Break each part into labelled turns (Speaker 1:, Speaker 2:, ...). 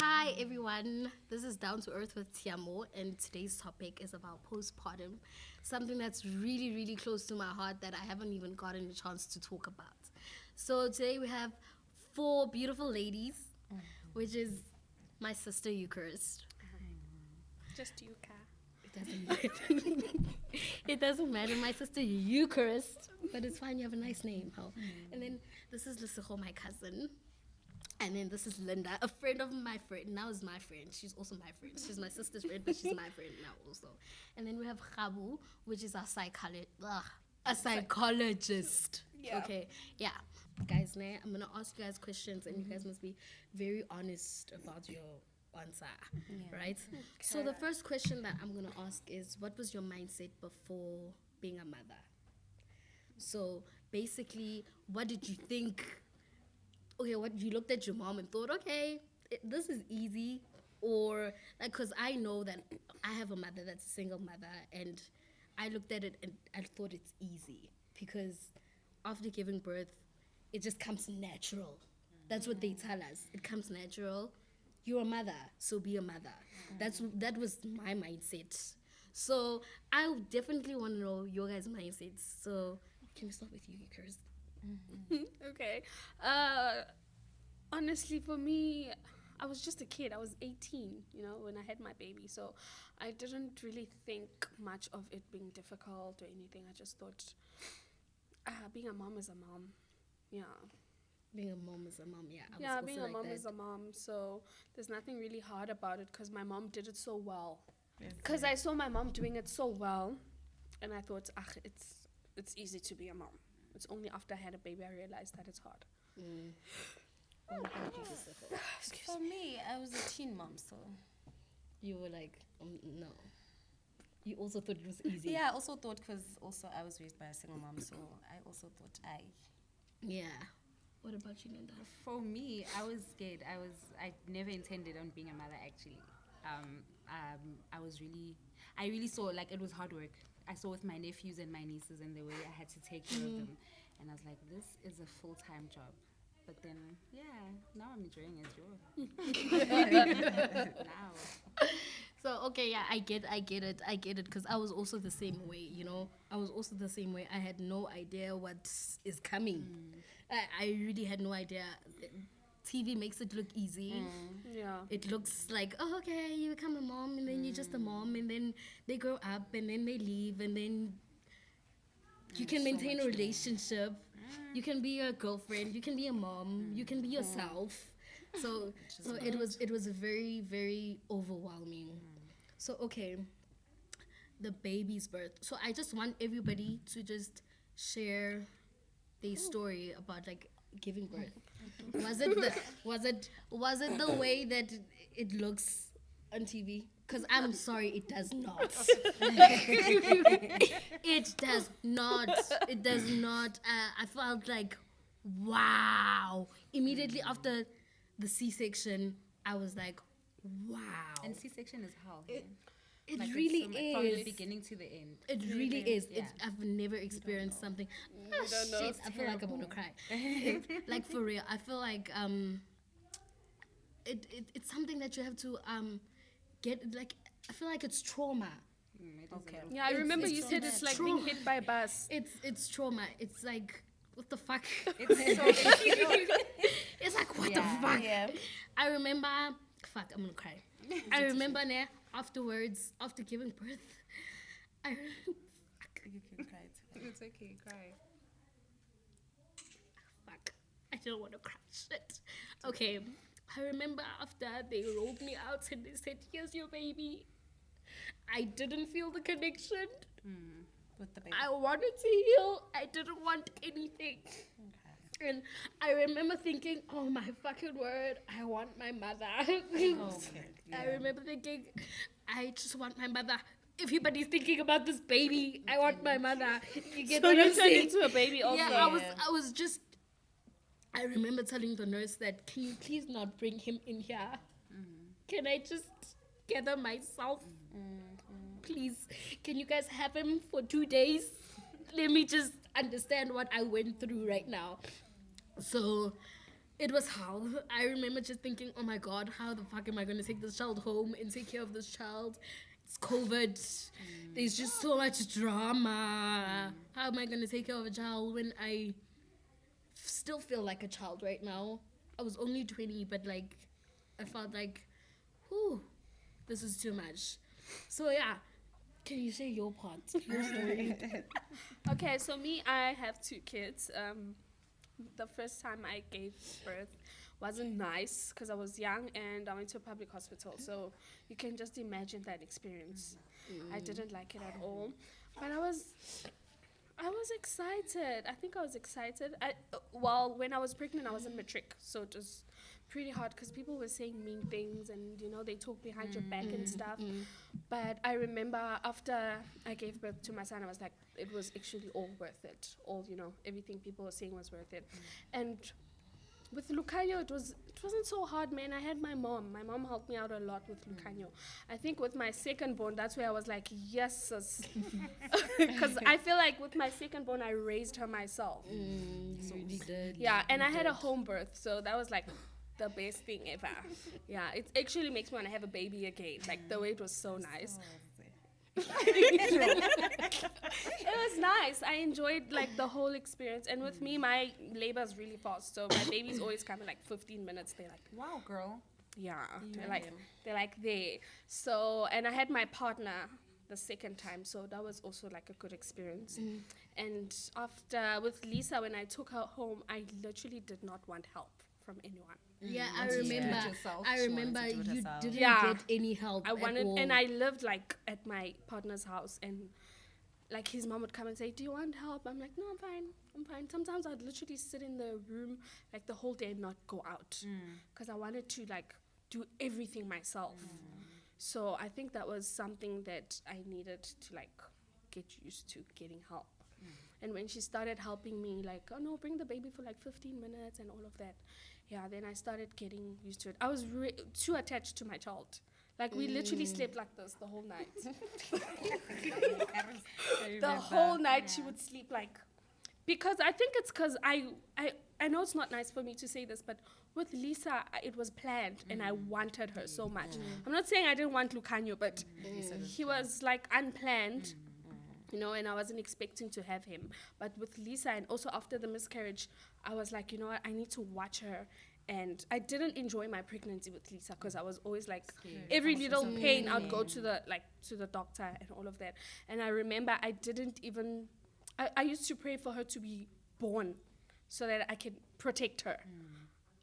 Speaker 1: Hi everyone, this is Down to Earth with Tshiamo, and today's topic is about postpartum, something that's really, really close to my heart that I haven't even gotten a chance to talk about. So today we have four beautiful ladies, which is my sister Eucharist.
Speaker 2: Just you, Ka.
Speaker 1: It doesn't matter. It doesn't matter, my sister Eucharist, but it's fine. You have a nice name, how? And then this is Liseho, my cousin. And then this is Linda, a friend of my friend. Now is my friend. She's also my friend. She's my sister's friend, but she's my friend now also. And then we have Khabu, which is a psychologist.
Speaker 2: Yeah.
Speaker 1: Okay, yeah. Guys, I'm going to ask you guys questions, and you guys must be very honest about your answer, right? So the first question that I'm going to ask is, what was your mindset before being a mother? So basically, what did you think? Okay, what you looked at your mom and thought, okay, this is easy, or like, cause I know that I have a mother that's a single mother, and I looked at it and I thought it's easy because after giving birth, it just comes natural. That's what they tell us. It comes natural. You're a mother, so be a mother. That was my mindset. So I definitely want to know your guys' mindsets. So can we start with you, Kirst?
Speaker 2: Okay. Honestly, for me, I was just a kid. I was 18, when I had my baby. So I didn't really think much of it being difficult or anything. I just thought being a mom is a mom. Yeah.
Speaker 1: Being a mom is a mom, yeah.
Speaker 2: Yeah, being a mom is a mom. So there's nothing really hard about it because my mom did it so well. Because I saw my mom doing it so well. And I thought, it's easy to be a mom. It's only after I had a baby I realized that it's hard.
Speaker 1: What about you, Jessica?
Speaker 3: For me, I was a teen mom, so
Speaker 1: You were like, no. You also thought it was easy.
Speaker 3: yeah. I also thought because also I was raised by a single mom, so I also thought
Speaker 1: Yeah. What about you, Linda?
Speaker 4: For me, I was scared. I never intended on being a mother actually. I really saw like it was hard work. I saw with my nephews and my nieces and the way I had to take care of them, and I was like, this is a full-time job. But then, now I'm enjoying it. Now.
Speaker 1: So, okay, yeah, I get it, because I was also the same way, I was also the same way. I had no idea what is coming. I really had no idea. TV makes it look easy.
Speaker 2: Yeah.
Speaker 1: It looks like, oh, okay, you become a mom, and then you're just a mom, and then they grow up, and then they leave, and then you can maintain a relationship. You can be a girlfriend. You can be a mom. You can be yourself. So it was very, very overwhelming. So okay, the baby's birth. So I just want everybody to just share their story about like giving birth. Was it the way that it looks on TV? Because I'm sorry, it does not. It does not. It does not. I felt like, wow. Immediately after the C-section, I was like, wow.
Speaker 4: And C-section is hell.
Speaker 1: It
Speaker 4: Like,
Speaker 1: really
Speaker 4: it's from the
Speaker 1: is.
Speaker 4: beginning to the end.
Speaker 1: It really is.
Speaker 4: Yeah.
Speaker 1: I've never experienced something. Oh,
Speaker 2: don't know,
Speaker 1: shit.
Speaker 2: it's
Speaker 1: I feel like I'm gonna cry. Like for real. I feel like it's something that you have to get, like, I feel like it's trauma.
Speaker 3: Okay.
Speaker 2: Yeah, I remember you said
Speaker 1: it's
Speaker 2: it's like being
Speaker 1: trauma.
Speaker 2: hit by a bus.
Speaker 1: It's trauma. It's like, what the fuck?
Speaker 4: It's so
Speaker 1: It's like, what
Speaker 4: Yeah.
Speaker 1: the fuck?
Speaker 3: Yeah.
Speaker 1: I remember, fuck, I'm gonna cry. I remember afterwards, after giving birth, I
Speaker 3: You can cry.
Speaker 4: It's okay, cry.
Speaker 1: fuck, I don't want to cry. Shit. Okay, I remember after they rolled me out and they said, here's your baby. I didn't feel the connection.
Speaker 3: With the baby.
Speaker 1: I wanted to heal. I didn't want anything.
Speaker 3: Okay.
Speaker 1: And I remember thinking, oh my fucking word, I want my mother.
Speaker 3: Okay.
Speaker 1: I remember thinking, I just want my mother. Everybody's thinking about this baby. I want my mother. You get
Speaker 2: So
Speaker 1: what
Speaker 2: you
Speaker 1: I'm
Speaker 2: turned
Speaker 1: saying?
Speaker 2: into a baby also.
Speaker 1: Yeah, I was just. I remember telling the nurse that, can you please not bring him in here? Can I just gather myself? Please, can you guys have him for 2 days? Let me just understand what I went through right now. So it was hell. I remember just thinking, oh my God, how the fuck am I going to take this child home and take care of this child? It's COVID. There's just so much drama. How am I going to take care of a child when I still feel like a child right now? I was only 20, but like, I felt like, whew, this is too much. So yeah, can you say your part? Your story.
Speaker 2: Okay, so me, I have 2 kids. The first time I gave birth wasn't nice because I was young and I went to a public hospital. So you can just imagine that experience. I didn't like it at all, but I was excited. I think I was excited. Well, when I was pregnant, I was in matric, so it was pretty hard because people were saying mean things and they talk behind your back and stuff. But I remember after I gave birth to my son, I was like, it was actually all worth it. All everything people were saying was worth it. And with Lucayo, it wasn't so hard, man. I had my mom. My mom helped me out a lot with Lucayo. I think with my second born, that's where I was like, yes, because I feel like with my second born, I raised her myself.
Speaker 1: You really did.
Speaker 2: Yeah, and I had a home birth, so that was like the best thing ever. Yeah, it actually makes me want to have a baby again. Like the way it was so nice. It was nice. I enjoyed like the whole experience. And with me, my labor is really fast, so my baby's always coming like 15 minutes. They're like,
Speaker 3: Wow, girl.
Speaker 2: yeah, they're like there. So, and I had my partner the second time, so that was also like a good experience. And after with Lisa, when I took her home, I literally did not want help from anyone.
Speaker 1: Yeah, I
Speaker 3: Once you do it
Speaker 1: remember.
Speaker 3: yourself,
Speaker 1: I
Speaker 3: she wanted
Speaker 1: remember
Speaker 3: to do it
Speaker 1: you
Speaker 3: herself.
Speaker 1: didn't
Speaker 2: Yeah.
Speaker 1: get any help.
Speaker 2: I wanted,
Speaker 1: at all.
Speaker 2: and I lived like at my partner's house, and like his mom would come and say, "Do you want help?" I'm like, "No, I'm fine." Sometimes I'd literally sit in the room like the whole day and not go out because I wanted to like do everything myself. So I think that was something that I needed to like get used to, getting help. And when she started helping me, like, oh no, bring the baby for like 15 minutes and all of that. Yeah, then I started getting used to it. I was too attached to my child. Like, we literally slept like this the whole night. The whole night she would sleep like, because I think it's because I know it's not nice for me to say this, but with Lisa, it was planned and I wanted her so much. I'm not saying I didn't want Lucanio, but he was like unplanned. And I wasn't expecting to have him. But with Lisa, and also after the miscarriage, I was like, you know what, I need to watch her. And I didn't enjoy my pregnancy with Lisa because I was always like, every little pain, I'd go to the doctor and all of that. And I remember I didn't even, I used to pray for her to be born so that I could protect her.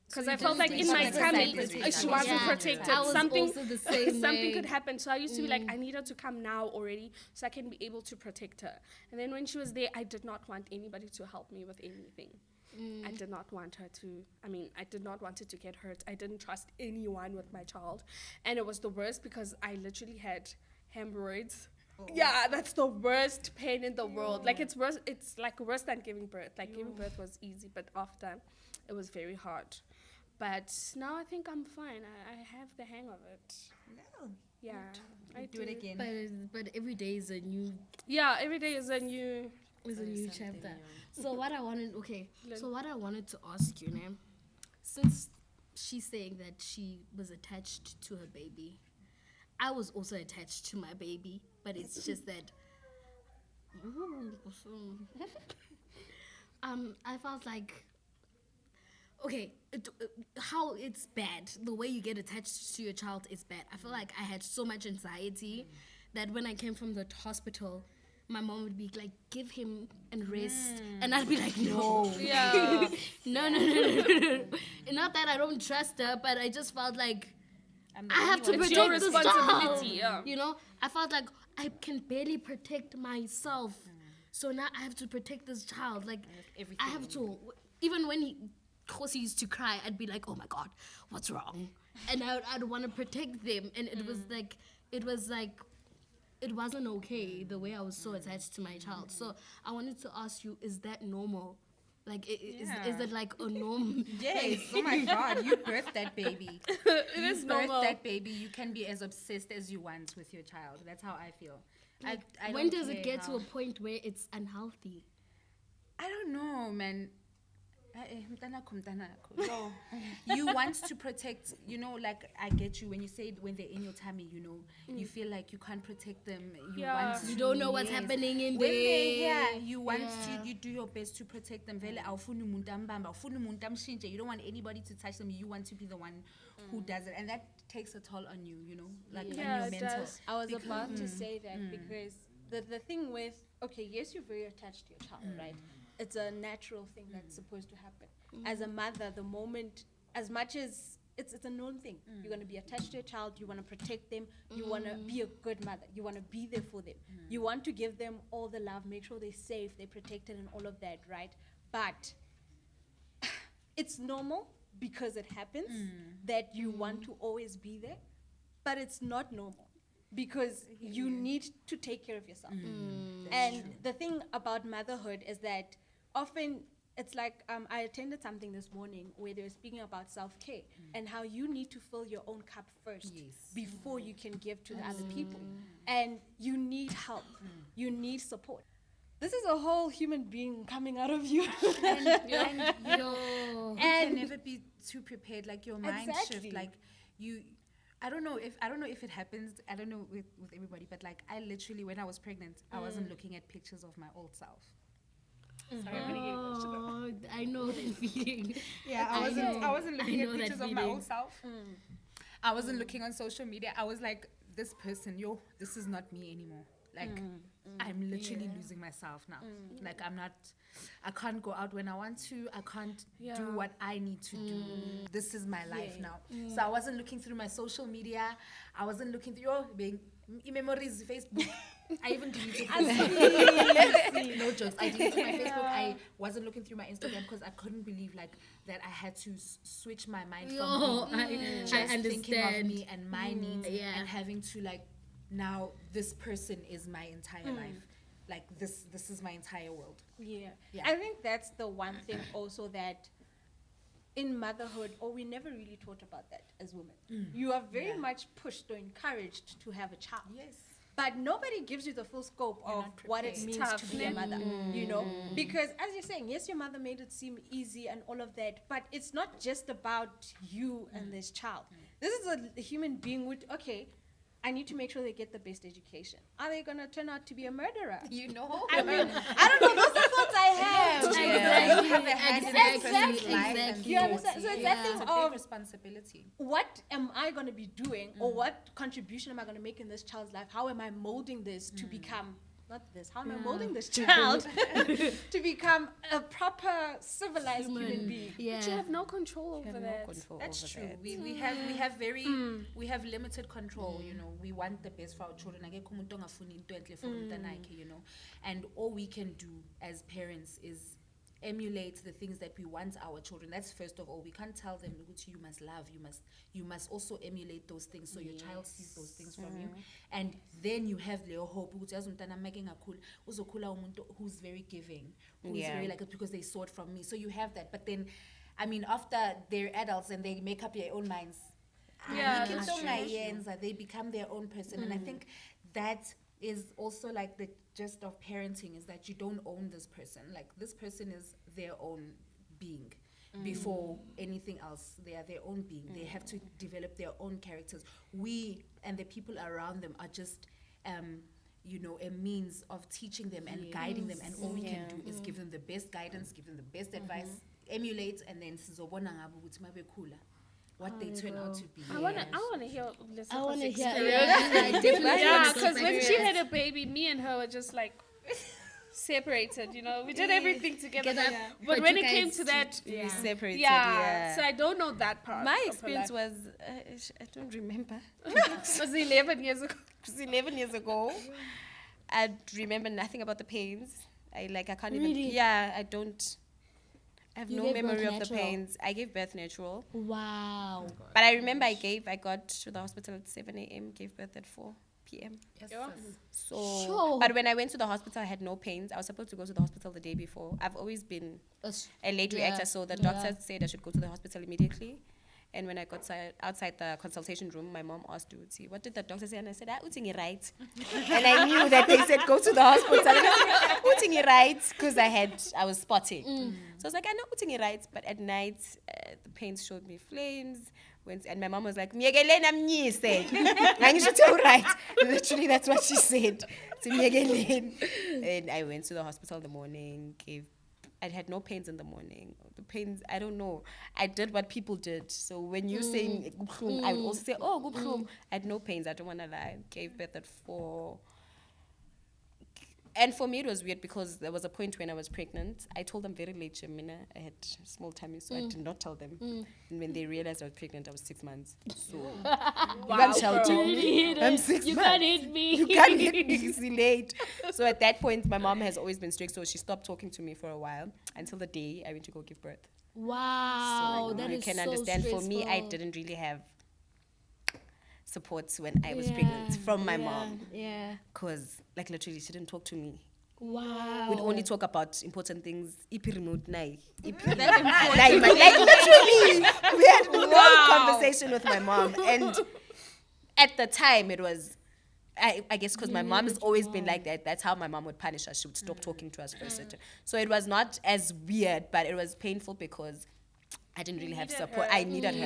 Speaker 2: Because I felt like in my tummy, she wasn't protected.
Speaker 1: I was also the same
Speaker 2: something
Speaker 1: way.
Speaker 2: could happen. So I used to be like, I need her to come now already so I can be able to protect her. And then when she was there, I did not want anybody to help me with anything. I did not want her to, I did not want her to get hurt. I didn't trust anyone with my child. And it was the worst because I literally had hemorrhoids. Yeah, that's the worst pain in the world. Like, it's worse. It's like worse than giving birth. Like, giving birth was easy, but after, it was very hard. But now I think I'm fine. I have the hang of it.
Speaker 3: No.
Speaker 2: Yeah, I
Speaker 3: Do it again.
Speaker 1: But every day is a new
Speaker 2: Yeah, every day is a new.
Speaker 1: chapter. So what I wanted to ask you, Nam, since she's saying that she was attached to her baby, I was also attached to my baby, but it's just that I felt like, okay, how it's bad. The way you get attached to your child is bad. I feel like I had so much anxiety that when I came from the hospital, my mom would be like, give him and rest. And I'd be like, no.
Speaker 2: Yeah.
Speaker 1: No. Not that I don't trust her, but I just felt like I have to
Speaker 2: It's your
Speaker 1: protect this
Speaker 2: responsibility,
Speaker 1: child.
Speaker 2: yeah.
Speaker 1: I felt like I can barely protect myself. So now I have to protect this child. Like, I have to, even when Khosi used to cry, I'd be like, oh my God, what's wrong? And I'd want to protect them. And it was like, it wasn't okay the way I was so attached to my child. So I wanted to ask you, is that normal? Like, is it like a norm?
Speaker 3: Yes. Oh my God, you birthed that baby.
Speaker 2: It is
Speaker 3: You birthed
Speaker 2: normal.
Speaker 3: that baby. You can be as obsessed as you want with your child. That's how I feel. I
Speaker 1: When
Speaker 3: don't
Speaker 1: does it
Speaker 3: care
Speaker 1: get to
Speaker 3: how-
Speaker 1: a point where it's unhealthy?
Speaker 3: I don't know, man.
Speaker 4: No. You want to protect, like I get you when you say when they're in your tummy, you feel like you can't protect them.
Speaker 1: You don't know what's happening in
Speaker 4: when
Speaker 1: there.
Speaker 4: they're here, you want to, you do your best to protect them. Vele awufuni umuntu ambamba, awufuni umuntu amshintshe. You don't want anybody to touch them. You want to be the one who does it, and that takes a toll on you, like on your mental.
Speaker 2: Does.
Speaker 5: I was about to say that because the thing with, okay, yes, you're very attached to your child, right? It's a natural thing that's supposed to happen. As a mother, the moment, as much as it's a known thing, you're going to be attached to your child, you want to protect them, you want to be a good mother, you want to be there for them, you want to give them all the love, make sure they're safe, they're protected and all of that, right? But it's normal because it happens that you want to always be there, but it's not normal because you need to take care of yourself. And the thing about motherhood is that often it's like I attended something this morning where they were speaking about self-care and how you need to fill your own cup first before you can give to the other people. And you need help. You need support. This is a whole human being coming out of you.
Speaker 4: And you can never be too prepared. Like your mind shift. Like I don't know if it happens. I don't know with everybody, but like I literally, when I was pregnant, I wasn't looking at pictures of my old self. Sorry, I'm getting emotional.
Speaker 1: I know that feeling.
Speaker 4: Yeah, I wasn't looking at pictures of my old self. I wasn't looking on social media. I was like, this person, this is not me anymore. Like, I'm literally losing myself now. Like, I can't go out when I want to. I can't do what I need to do. This is my life now. So I wasn't looking through my social media. I wasn't looking through memories, Facebook. I even deleted Facebook. No jokes. I deleted my Facebook. I wasn't looking through my Instagram because I couldn't believe like that I had to switch my mind from just thinking of me and my needs and having to like, now this person is my entire life. Like this is my entire world.
Speaker 5: Yeah. I think that's the one thing also that in motherhood, or we never really taught about that as women. You are very much pushed or encouraged to have a child.
Speaker 4: Yes.
Speaker 5: But nobody gives you the full scope of what it means to be a mother, Because as you're saying, yes, your mother made it seem easy and all of that, but it's not just about you and this child. This is a human being with, okay, I need to make sure they get the best education. Are they going to turn out to be a murderer?
Speaker 4: I mean,
Speaker 5: I don't know. Those are thoughts I have.
Speaker 1: Exactly.
Speaker 5: You understand? So it's that thing
Speaker 4: it's a big
Speaker 5: of
Speaker 4: responsibility.
Speaker 5: what am I going to be doing or what contribution am I going to make in this child's life? How am I molding this to become, not this, how am I molding this child to become a proper civilized human being?
Speaker 1: Yeah.
Speaker 2: But you have no control over that.
Speaker 4: That's true. We have limited control. We want the best for our children. And all we can do as parents is emulate the things that we want our children. That's first of all. We can't tell them you must love, you must also emulate those things so your child sees those things from you. And then you have the hope who's very giving, who's very like, because they saw it from me. So you have that. But then after they're adults and they make up their own minds, they become their own person. And I think that is also like the gist of parenting, is that you don't own this person. Like this person is their own being. Before anything else, they are their own being. They have to develop their own characters. We and the people around them are just a means of teaching them and guiding them, and all we can do is give them the best guidance, give them the best advice, emulate, and then what they turn out to be.
Speaker 2: I wanna hear Lissa's experience.
Speaker 1: Yeah,
Speaker 2: because when she had a baby, me and her were just like separated. We did everything together. But when it came to that,
Speaker 6: we separated.
Speaker 2: So I don't know that part.
Speaker 6: My experience was, I don't remember.
Speaker 2: It was 11 years ago.
Speaker 6: It was 11 years ago. I remember nothing about the pains. I can't even.
Speaker 1: Really?
Speaker 6: Yeah, I don't. I have
Speaker 1: You
Speaker 6: no
Speaker 1: gave
Speaker 6: memory
Speaker 1: birth
Speaker 6: of the
Speaker 1: natural?
Speaker 6: pains. I gave birth natural.
Speaker 1: Wow.
Speaker 6: But I remember I got to the hospital at 7 a.m., gave birth at 4 p.m.
Speaker 4: Yes,
Speaker 2: Yeah.
Speaker 4: sis.
Speaker 1: Sure.
Speaker 6: But when I went to the hospital, I had no pains. I was supposed to go to the hospital the day before. I've always been a late reactor, so the doctor said I should go to the hospital immediately. And when I got outside the consultation room, my mom asked Uti, what did the doctor say? And I said, Uti right. And I knew that they said, go to the hospital. And I said, Uti right, because I was spotting. So I was like, I know Uti right. But at night, the pains showed me flames. And my mom was like, Miegelena mnyise. And you should tell right. Literally, that's what she said to Miegelena. And I went to the hospital in the morning, I had no pains in the morning. The pains, I don't know. I did what people did. So when you're saying I would also say, oh, I had no pains. I don't want to lie. Gave birth at 4. And for me, it was weird because there was a point when I was pregnant. I told them very late, Jamina, I had small tummy, so I did not tell them. And when they realized I was pregnant, I was 6 months. So you can't shout at me. I'm 6 months.
Speaker 1: You can't hit me.
Speaker 6: You can't hit me. It's late. So at that point, my mom has always been strict, so she stopped talking to me for a while until the day I went to go give birth.
Speaker 1: Wow,
Speaker 6: So
Speaker 1: that
Speaker 6: you
Speaker 1: is
Speaker 6: can
Speaker 1: so
Speaker 6: understand. For me, I
Speaker 1: stressful.
Speaker 6: didn't really have supports when I was pregnant from my mom.
Speaker 1: Yeah.
Speaker 6: Because, like, literally, she didn't talk to me.
Speaker 1: Wow.
Speaker 6: We'd only talk about important things. Ipi remote nai. Like, literally, we had no conversation with my mom. And at the time, it was, I guess, because my mom has always been like that. That's how my mom would punish us. She would stop talking to us first. So it was not as weird, but it was painful because I didn't really have support. I needed her.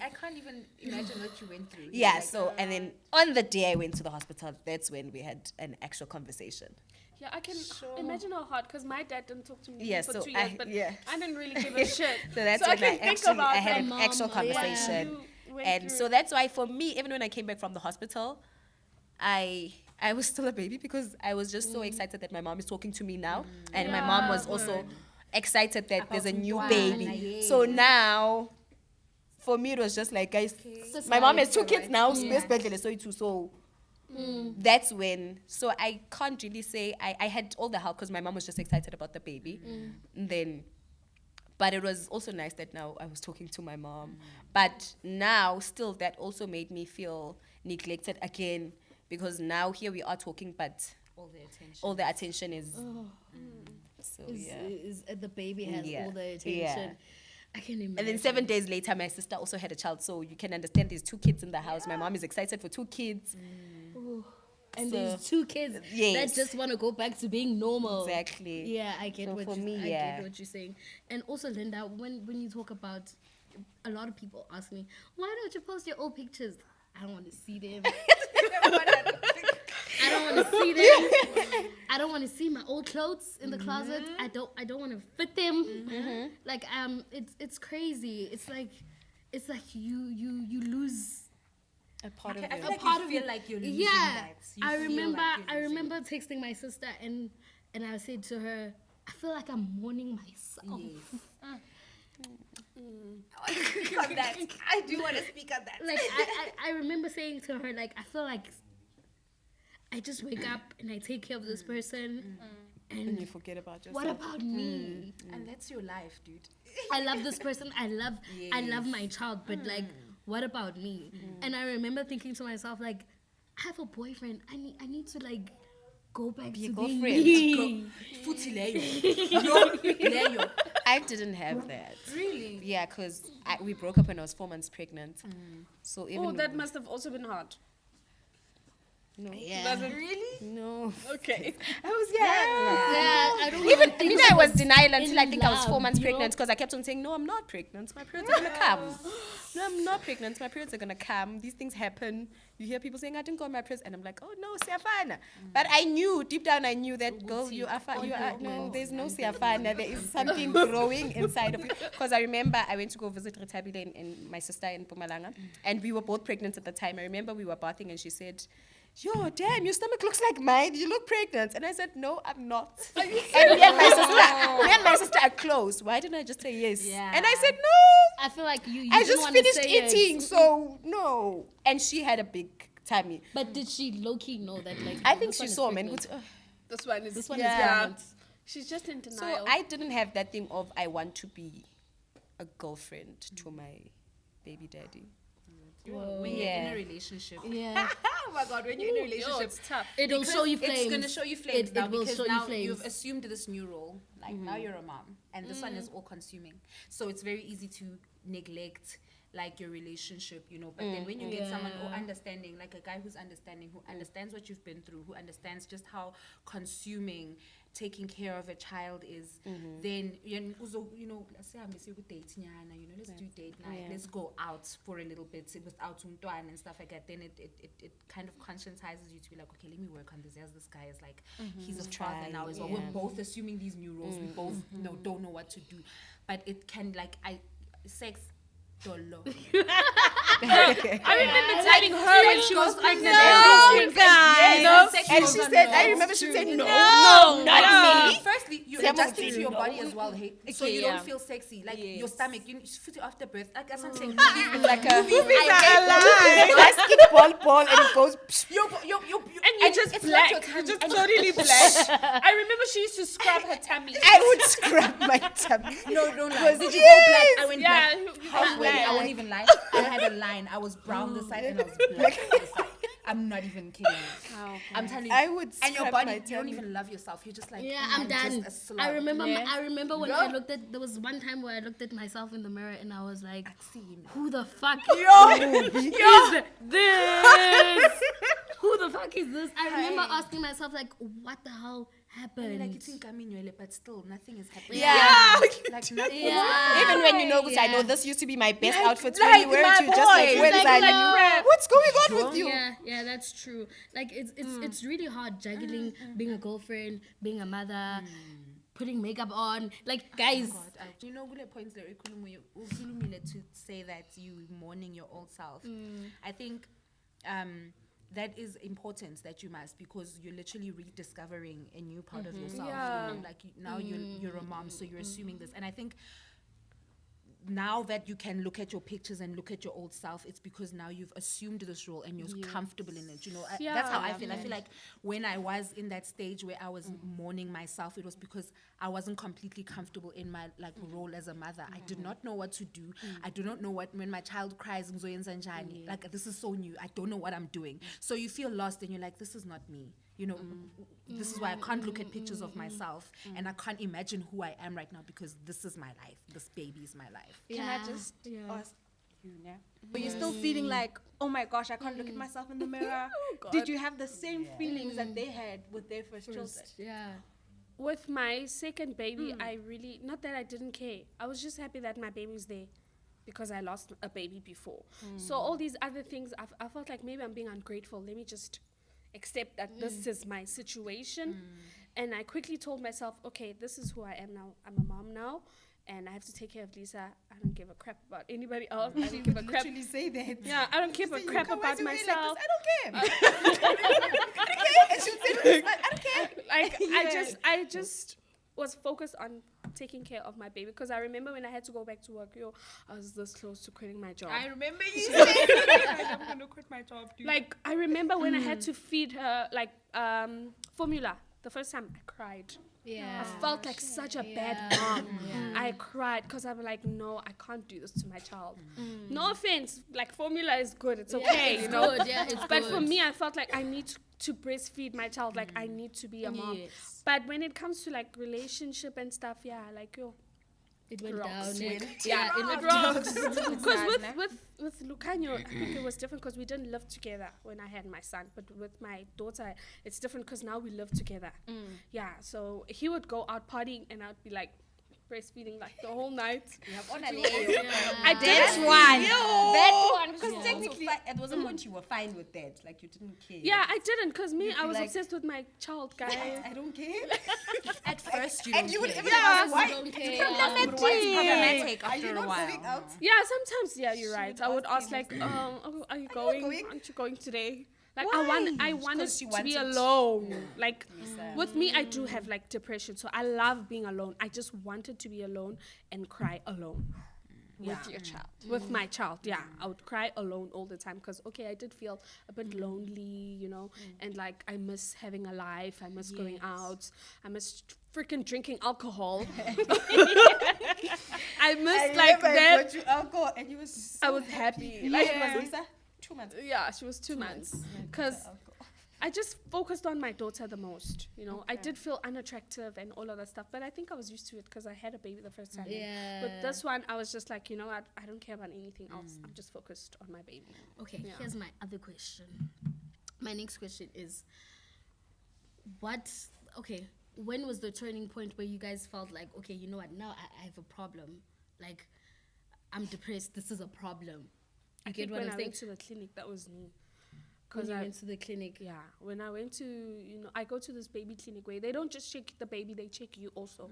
Speaker 4: I can't even imagine what you went through.
Speaker 6: Yeah, and then on the day I went to the hospital, that's when we had an actual conversation.
Speaker 2: Yeah, I can imagine how hard, because my dad didn't talk to me for 2 years, but I didn't really give a shit.
Speaker 6: So that's when I had an actual conversation. And so that's why for me, even when I came back from the hospital, I was still a baby because I was just so excited that my mom is talking to me now. And my mom was also excited that there's a new baby. So now, for me, it was just like, guys, my mom has 2 kids now, so that's when, so I can't really say, I had all the help because my mom was just excited about the baby. But it was also nice that now I was talking to my mom. But now, still, that also made me feel neglected again, because now here we are talking, but all the attention is... So,
Speaker 1: is the baby has all the attention.
Speaker 6: Yeah.
Speaker 1: I can imagine.
Speaker 6: And then 7 days later, my sister also had a child. So you can understand there's 2 kids in the house. My mom is excited for 2 kids.
Speaker 1: And
Speaker 6: So,
Speaker 1: there's 2 kids that just want to go back to being normal.
Speaker 6: Exactly.
Speaker 1: Yeah, I get
Speaker 6: So
Speaker 1: what
Speaker 6: for
Speaker 1: you,
Speaker 6: me,
Speaker 1: I
Speaker 6: yeah.
Speaker 1: get what you're saying. And also, Linda, when you talk about, a lot of people ask me, why don't you post your old pictures? I don't want to see them. I don't want to see them. I don't want to see my old clothes in the closet. I don't want to fit them. Like it's crazy. It's like you lose
Speaker 6: A part of
Speaker 3: I
Speaker 6: it.
Speaker 3: feel like
Speaker 1: part
Speaker 3: you
Speaker 1: of
Speaker 3: feel
Speaker 1: it.
Speaker 3: like you're losing
Speaker 1: Yeah,
Speaker 3: that. You
Speaker 1: I
Speaker 3: feel
Speaker 1: remember.
Speaker 3: like you're
Speaker 1: I
Speaker 3: losing
Speaker 1: remember texting my sister and I said to her, I feel like I'm mourning myself.
Speaker 3: Speak on that. I do want to speak on that.
Speaker 1: Like I remember saying to her, like, I feel like I just wake up and I take care of this person,
Speaker 6: And
Speaker 1: and
Speaker 6: you forget about yourself.
Speaker 1: what about me?
Speaker 3: And that's your life, dude.
Speaker 1: I love this person. I love my child, but like, what about me? And I remember thinking to myself, like, I have a boyfriend. I need to like go back
Speaker 6: Be a
Speaker 1: to being
Speaker 6: girlfriend.
Speaker 1: me.
Speaker 6: I didn't have that.
Speaker 3: Really?
Speaker 6: Yeah, because we broke up when I was 4 months pregnant. So even
Speaker 2: Oh, that must have also been hard.
Speaker 6: no,
Speaker 1: Yeah.
Speaker 3: Really?
Speaker 6: no.
Speaker 2: Okay.
Speaker 6: I was
Speaker 1: Yeah, I don't
Speaker 6: Even
Speaker 1: think
Speaker 6: me,
Speaker 1: she
Speaker 6: I was denial until I think I was 4
Speaker 1: love,
Speaker 6: months
Speaker 1: you know?
Speaker 6: pregnant because I kept on saying, no, I'm not pregnant. My periods are gonna come. No, I'm not pregnant. My periods are gonna come. These things happen. You hear people saying I didn't go on my periods, and I'm like, oh no, Siafana. But I knew deep down, I knew that girl, you are no, there's no Siafana. There is something growing inside of you. Because I remember I went to go visit Retabile and my sister in Pumalanga, and we were both pregnant at the time. I remember we were bathing, and she said, yo, damn, your stomach looks like mine. You look pregnant. And I said, no, I'm not. And me and my sister are close. Why didn't I just say yes?
Speaker 3: Yeah.
Speaker 6: And I said, no.
Speaker 1: I feel like you
Speaker 6: I
Speaker 1: didn't
Speaker 6: just
Speaker 1: wanna
Speaker 6: finished
Speaker 1: say it.
Speaker 6: eating, so no. And she had a big tummy.
Speaker 1: But did she low-key know that, like,
Speaker 6: I
Speaker 1: oh,
Speaker 6: think
Speaker 1: this
Speaker 6: she
Speaker 1: one is
Speaker 6: saw, man.
Speaker 1: pregnant.
Speaker 2: This one is.
Speaker 1: This one
Speaker 6: Yeah.
Speaker 1: is pregnant.
Speaker 2: She's just in
Speaker 6: So
Speaker 2: denial.
Speaker 6: I didn't have that thing of I want to be a girlfriend to my baby daddy.
Speaker 3: When you're in a relationship.
Speaker 1: Yeah.
Speaker 3: Oh my God, when you're in a relationship,
Speaker 2: it's tough.
Speaker 1: It'll show you flames.
Speaker 3: It's gonna show you flames
Speaker 1: It
Speaker 3: now
Speaker 1: will
Speaker 3: because
Speaker 1: show you
Speaker 3: now
Speaker 1: flames.
Speaker 3: you've assumed this new role. Like now you're a mom, and this one is all consuming. So it's very easy to neglect like your relationship, you know. But then when you get someone who understanding, like a guy who's understanding, who understands what you've been through, who understands just how consuming taking care of a child is, then you know, let's say let's do date night, let's go out for a little bit without Untuan and stuff like that. Then it kind of conscientizes you to be like, okay, let me work on this. As this guy is like, he's a father now as well. We're both assuming these new roles. We both don't know what to do, but it can sex. Dolo.
Speaker 2: I remember telling her when she was pregnant.
Speaker 6: And she said, I remember she said, no,
Speaker 3: not
Speaker 6: me.
Speaker 3: Firstly, you're adjusting to your body as well, hey? So you don't feel sexy. Like your stomach, you put it after birth. Like that's what I'm saying. It's like a
Speaker 6: basketball ball and it goes.
Speaker 2: And you just black. You just totally black. I remember she used to scrub her tummy.
Speaker 6: I would scrub my tummy.
Speaker 3: No, don't lie. Did you go black? I went
Speaker 2: Yeah,
Speaker 3: black. Halfway, I won't even lie. I had a line. I was brown this side and I was black this side. I'm not even kidding you. I'm telling you.
Speaker 6: I would
Speaker 3: and your
Speaker 6: scrub
Speaker 3: body,
Speaker 6: my
Speaker 3: you don't
Speaker 6: tummy.
Speaker 3: even love yourself. You're just like,
Speaker 1: I'm done.
Speaker 3: just a slug.
Speaker 1: I remember when I looked at, there was one time where I looked at myself in the mirror and I was like, who the fuck is this? Who the fuck is this? I remember asking myself like, what the hell happened?
Speaker 3: Like you think I'm in your lip, but still nothing is happening.
Speaker 6: Yeah.
Speaker 3: Like nothing.
Speaker 6: Even when you know, because I know this used to be my best outfit when
Speaker 3: like
Speaker 6: you wear
Speaker 3: my
Speaker 6: it, you just like,
Speaker 3: boy.
Speaker 6: when
Speaker 3: Like,
Speaker 6: like, what's going on with you?
Speaker 1: Yeah, that's true. Like it's really hard juggling being a girlfriend, being a mother, putting makeup on. Like guys,
Speaker 3: Do you know good points there to say that you mourning your old self? I think that is important that you must, because you're literally rediscovering a new part of yourself.
Speaker 2: Yeah.
Speaker 3: You know, like now you're a mom, so you're assuming this. And I think now that you can look at your pictures and look at your old self, it's because now you've assumed this role and you're comfortable in it. You know, that's how I feel. I feel like when I was in that stage where I was mourning myself, it was because I wasn't completely comfortable in my role as a mother. I did not know what to do. I do not know when my child cries, like this is so new. I don't know what I'm doing. So you feel lost and you're like, this is not me. You know, this is why I can't look at pictures of myself and I can't imagine who I am right now, because this is my life. This baby is my life.
Speaker 5: Can I just ask you now? Were you still feeling like, oh my gosh, I can't look at myself in the mirror? Did you have the same feelings that they had with their first children?
Speaker 1: Yeah.
Speaker 2: With my second baby, I really, not that I didn't care. I was just happy that my baby's there because I lost a baby before. So all these other things, I felt like maybe I'm being ungrateful. Let me just accept that this is my situation. And I quickly told myself, okay, this is who I am now. I'm a mom now, and I have to take care of Lisa. I don't give a crap about anybody else. I don't give a crap.
Speaker 6: Literally say that.
Speaker 2: Yeah, I don't give a crap about myself.
Speaker 6: I don't care. And she would say, I don't care.
Speaker 2: Like I just was focused on taking care of my baby, because I remember when I had to go back to work, I was this close to quitting my job.
Speaker 4: I remember you saying I'm gonna quit my job, dude.
Speaker 2: Like I remember when I had to feed her formula the first time, I cried.
Speaker 1: Yeah.
Speaker 2: I felt like such a bad mom. I cried because I'm like, no, I can't do this to my child. No offense, like formula is good, it's okay,
Speaker 1: it's
Speaker 2: you know.
Speaker 1: good, yeah, it's
Speaker 2: but
Speaker 1: good.
Speaker 2: for me, I felt like I need to breastfeed my child, like I need to be a mom.
Speaker 1: Yes.
Speaker 2: But when it comes to like relationship and stuff,
Speaker 1: It went
Speaker 2: rocks.
Speaker 1: down.
Speaker 2: Yeah,
Speaker 1: It went
Speaker 2: rocks.
Speaker 1: down.
Speaker 2: Because with Lucanio, I think it was different because we didn't live together when I had my son. But with my daughter, it's different because now we live together. Yeah, so he would go out partying and I'd be like breastfeeding like the whole night.
Speaker 6: I did one. That one. Because technically, at was a point you were fine with that. Like you didn't care.
Speaker 2: Yeah, I didn't, because me,
Speaker 6: You'd
Speaker 2: I
Speaker 6: be
Speaker 2: was
Speaker 6: like,
Speaker 2: obsessed with my child, guys.
Speaker 6: I don't care.
Speaker 3: At first, you
Speaker 6: And
Speaker 3: don't
Speaker 6: you would
Speaker 3: care.
Speaker 6: even ask why.
Speaker 1: don't care.
Speaker 3: It's problematic
Speaker 6: Are
Speaker 3: after
Speaker 6: you
Speaker 3: a
Speaker 6: not
Speaker 3: while.
Speaker 6: going out?
Speaker 2: Yeah, sometimes, yeah, you're right. I would ask like, are you going?
Speaker 6: going?
Speaker 2: Aren't you going today? Like
Speaker 6: Why?
Speaker 2: I wanted
Speaker 6: 'Cause she
Speaker 2: to be
Speaker 6: wanted-
Speaker 2: alone. Like with me, I do have like depression, so I love being alone. I just wanted to be alone and cry alone. with your child, with my child. Yeah, I would cry alone all the time because I did feel a bit lonely, and like I miss having a life, I miss going out, I miss freaking drinking alcohol. I miss like that.
Speaker 6: I got you alcohol and you was
Speaker 2: I was happy.
Speaker 6: Like it was Lisa 2 months.
Speaker 2: Yeah, she was 2 months because I just focused on my daughter the most. I did feel unattractive and all of that stuff, but I think I was used to it because I had a baby the first time.
Speaker 1: Yeah.
Speaker 2: With this one, I was just like, you know what? I don't care about anything else. I'm just focused on my baby.
Speaker 1: Okay, here's my other question. My next question is, when was the turning point where you guys felt like, okay, you know what? Now I have a problem. Like, I'm depressed. This is a problem.
Speaker 2: I
Speaker 1: get
Speaker 2: think
Speaker 1: what
Speaker 2: when
Speaker 1: I'm
Speaker 2: I
Speaker 1: saying?
Speaker 2: went to the clinic, that was me.
Speaker 1: When you went to the clinic.
Speaker 2: Yeah, when I went to, I go to this baby clinic where they don't just check the baby, they check you also.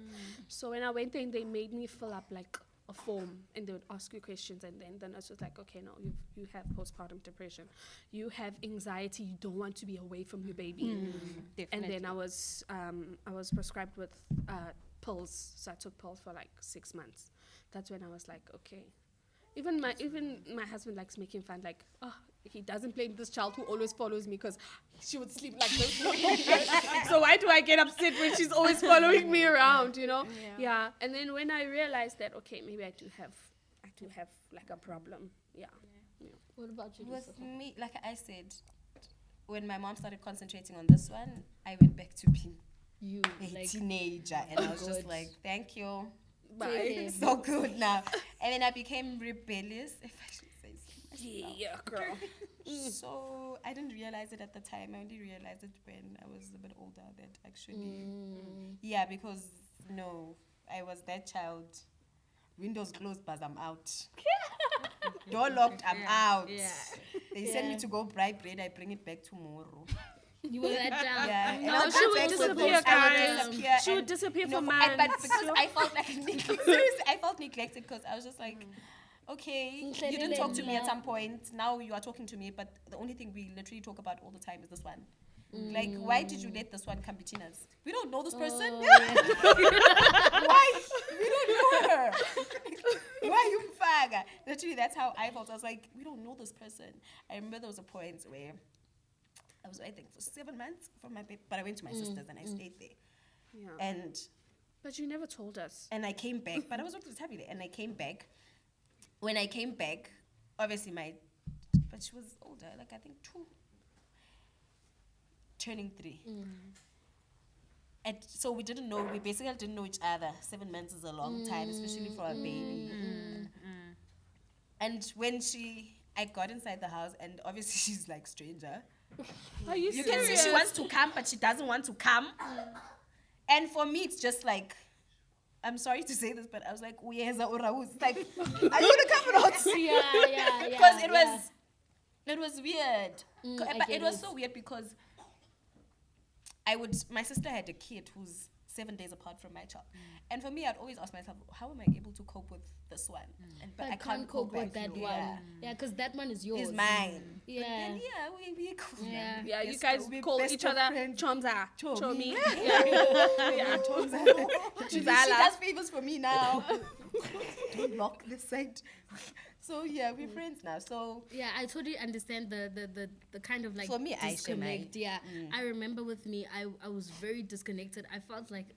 Speaker 2: So when I went there, they made me fill up like a form and they would ask you questions, and then the nurse was like, okay, no, you have postpartum depression. You have anxiety, you don't want to be away from your baby. And then I was prescribed with pills, so I took pills for like 6 months. That's when I was like, okay. Even my husband likes making fun, like, oh, he doesn't blame this child who always follows me because she would sleep like this. So why do I get upset when she's always following me around, Yeah. And then when I realized that, okay, maybe I do have like a problem. Yeah.
Speaker 1: What about you?
Speaker 6: With me, like I said, when my mom started concentrating on this one, I went back to being a teenager, and I was just like, thank you.
Speaker 2: Bye.
Speaker 6: So good now. And then I became rebellious, if I should say so.
Speaker 2: Yeah, girl.
Speaker 6: So I didn't realize it at the time. I only realized it when I was a bit older that actually, yeah, because I was that child. Windows closed, but I'm out. Door locked, I'm out.
Speaker 1: Yeah.
Speaker 6: They send me to go buy bread, I bring it back tomorrow.
Speaker 1: You were that child.
Speaker 6: Yeah, and
Speaker 2: No,
Speaker 6: I'll
Speaker 2: she
Speaker 6: come
Speaker 2: would
Speaker 6: back with
Speaker 2: disappear,
Speaker 6: those- I would
Speaker 2: guys.
Speaker 6: disappear
Speaker 2: She would
Speaker 6: and,
Speaker 2: disappear
Speaker 6: you know,
Speaker 2: for months.
Speaker 6: But because I felt like seriously, I felt neglected because I was just like, okay, you didn't talk to me at some point. Now you are talking to me, but the only thing we literally talk about all the time is this one. Like, why did you let this one come between us? We don't know this person. Why? We don't know her. Why you faga? Literally, that's how I felt. I was like, we don't know this person. I remember there was a point where I was, I think, for 7 months from my baby, but I went to my sister's and I stayed there.
Speaker 2: Yeah. But you never told us.
Speaker 6: And I came back, but I was just happy there. And I came back. When I came back, obviously but she was older, like I think 2, turning 3. And so we basically didn't know each other. 7 months is a long time, especially for a baby. And when I got inside the house, and obviously she's like stranger.
Speaker 2: Are you
Speaker 6: You can see she wants to come, but she doesn't want to come. And for me, it's just like, I'm sorry to say this, but I was like, uyeza uraus. Like, are you gonna come or not?
Speaker 1: Yeah.
Speaker 6: Because it was weird. But it was so weird because my sister had a kid who's 7 days apart from my child. And for me, I'd always ask myself, how am I able to cope with this one? But I can't cope
Speaker 1: with that one. Yeah, because that one is yours.
Speaker 6: It's mine.
Speaker 1: Yeah.
Speaker 6: But then, we cool.
Speaker 1: Yeah.
Speaker 2: Yeah, you
Speaker 6: Yes,
Speaker 2: guys
Speaker 6: we're
Speaker 2: call
Speaker 6: best
Speaker 2: each
Speaker 6: of
Speaker 2: other
Speaker 6: friends.
Speaker 2: Chomza,
Speaker 6: Chomi.
Speaker 2: Chomi.
Speaker 6: She does favors for me now. Don't lock this side. So yeah, we're friends now. So
Speaker 1: Yeah, I totally understand the kind of like
Speaker 6: For me, I
Speaker 1: disconnect. Yeah, I remember with me, I was very disconnected. I felt like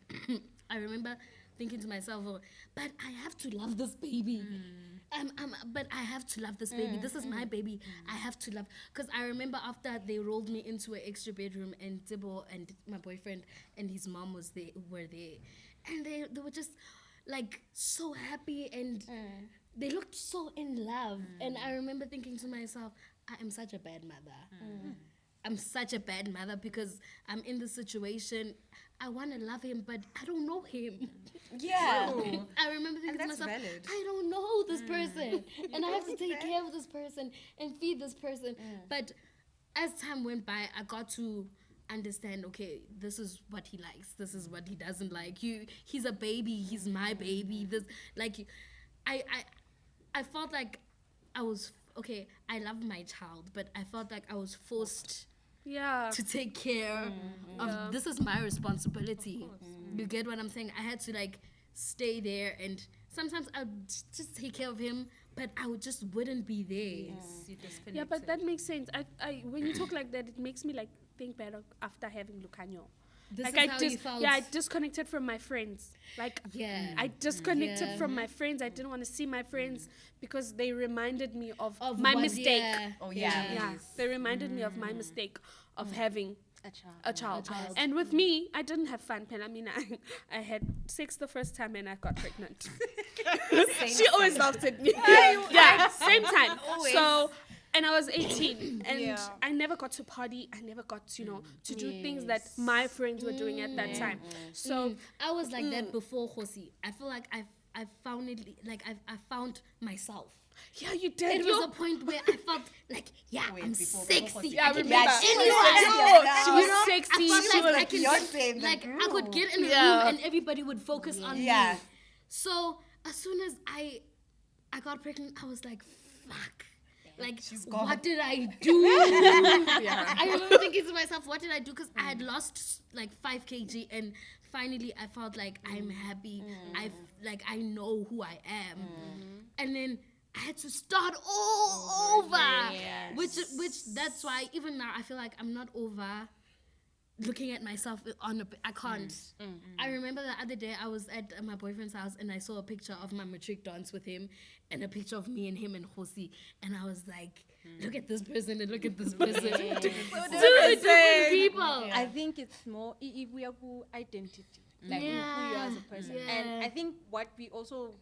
Speaker 1: I remember thinking to myself, oh, but I have to love this baby. But I have to love this baby. This is my baby. I have to love. Because I remember after they rolled me into an extra bedroom, and Tibo and my boyfriend and his mom were there, and they were just like so happy, and they looked so in love. And I remember thinking to myself, I am such a bad mother. I'm such a bad mother because I'm in this situation. I want to love him, but I don't know him.
Speaker 6: yeah.
Speaker 1: I remember thinking to
Speaker 6: that's
Speaker 1: myself,
Speaker 6: valid.
Speaker 1: I don't know this person. And I have to take care of this person and feed this person. But as time went by, I got to understand, okay, this is what he likes. This is what he doesn't like. He's a baby. He's my baby. I felt like I was, okay, I love my child, but I felt like I was forced to take care of, this is my responsibility. You get what I'm saying? I had to like stay there and sometimes I'd just take care of him, but I wouldn't be there.
Speaker 2: Yeah, but that makes sense. I when you talk like that, it makes me like think better after having Lucanio.
Speaker 1: This
Speaker 2: Like
Speaker 1: is how you felt.
Speaker 2: I disconnected from my friends. Like I disconnected from my friends. I didn't want to see my friends because they reminded me of my
Speaker 1: what-
Speaker 2: mistake.
Speaker 1: yeah.
Speaker 6: Oh yeah.
Speaker 2: Yeah, they reminded me of my mistake of having
Speaker 5: A child.
Speaker 2: a child. And with me, I didn't have fun pen. I mean, I had sex the first time and I got pregnant. She always laughed at me. Yeah, same time. So, and I was 18 and I never got to party. I never got, to do things that my friends were doing at that time. So
Speaker 1: I was like that before Hosi. I feel like I found it, like I found myself.
Speaker 2: yeah, you did.
Speaker 1: It was a point where I felt like, I'm sexy.
Speaker 2: Yeah, I
Speaker 1: I can
Speaker 2: remember.
Speaker 1: be
Speaker 2: She
Speaker 1: anywhere.
Speaker 2: She was sexy.
Speaker 1: I
Speaker 2: She
Speaker 1: felt
Speaker 2: was
Speaker 1: like I can
Speaker 6: Beyonce in the
Speaker 1: like I
Speaker 6: group.
Speaker 1: could get in a
Speaker 2: Yeah.
Speaker 1: room and everybody would focus on me.
Speaker 6: Yeah.
Speaker 1: So as soon as I got pregnant, I was like, fuck. Like,
Speaker 6: gone.
Speaker 1: what did I do? I remember thinking to myself, what did I do? Because I had lost like 5 kg and finally I felt like I'm happy. I know who I am. And then I had to start all over. Which that's why even now I feel like I'm not over looking at myself I can't. I remember the other day I was at my boyfriend's house and I saw a picture of my matric dance with him and a picture of me and him and Hosi, and I was like, look at this person and look at this person. Two different people.
Speaker 5: I think it's more if we are who identity, like who you are as a person. And I think what we also,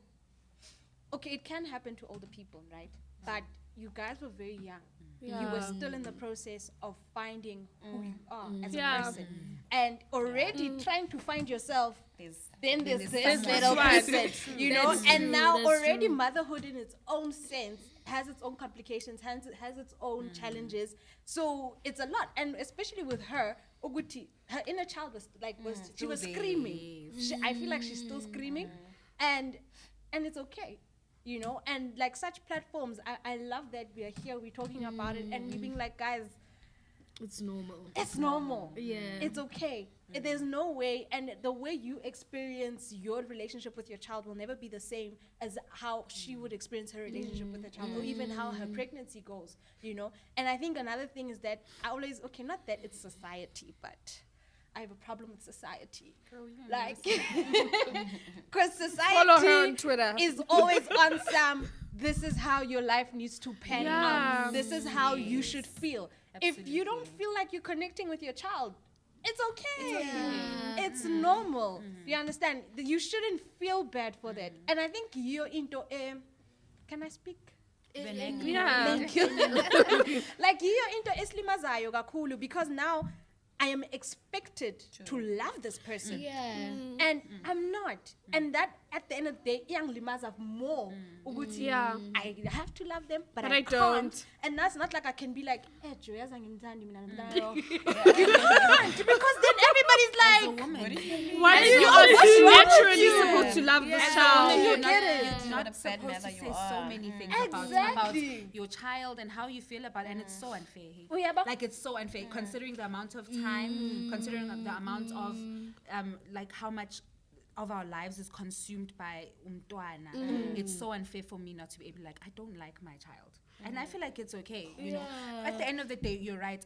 Speaker 5: it can happen to older people, right? But you guys were very young. You were still in the process of finding who you are as a person. And already trying to find yourself, then there's this little person, and now already motherhood in its own sense has its own complications, has its own challenges. So it's a lot. And especially with her, Oguti, her inner child she was screaming. I feel like she's still screaming. And it's okay. And like such platforms, I love that we are here, we're talking about it, and we're being like, guys,
Speaker 1: It's normal.
Speaker 5: it's normal.
Speaker 1: Yeah.
Speaker 5: It's okay. There's no way, and the way you experience your relationship with your child will never be the same as how she would experience her relationship with her child, or even how her pregnancy goes, And I think another thing is that I always, not that it's society, but I have a problem with society. Because
Speaker 2: Follow her on
Speaker 5: society
Speaker 2: Twitter.
Speaker 5: is always on some, this is how your life needs to pan
Speaker 2: Yeah.
Speaker 5: out. This is how you should feel. If you don't feel like you're connecting with your child, it's okay. It's normal. You understand? You shouldn't feel bad for that. And I think you're into, can I speak?
Speaker 2: Yeah.
Speaker 5: Thank you. Like you're into eslimazayo kakhulu because now I am expected to love this person. And I'm not. And that at the end of the day, young limas have more. I have to love them, but I can't.
Speaker 2: don't.
Speaker 5: And that's not like I can be like, Joy, you can't, because then everybody's like,
Speaker 2: Why are you naturally supposed to love this child?
Speaker 5: you
Speaker 3: You're
Speaker 5: get
Speaker 3: not-
Speaker 5: it.
Speaker 3: You're not
Speaker 6: What a bad
Speaker 3: supposed
Speaker 6: mother
Speaker 3: to
Speaker 6: you
Speaker 3: say
Speaker 6: are.
Speaker 3: so many things about
Speaker 5: Exactly.
Speaker 3: your child and how you feel about it, and it's so unfair. Hey?
Speaker 5: Oh, yeah, but-
Speaker 3: Like it's so unfair considering the amount of time, considering the amount of like how much of our lives is consumed by umntwana. It's so unfair for me not to be able I don't like my child. And I feel like it's okay, At the end of the day, you're right.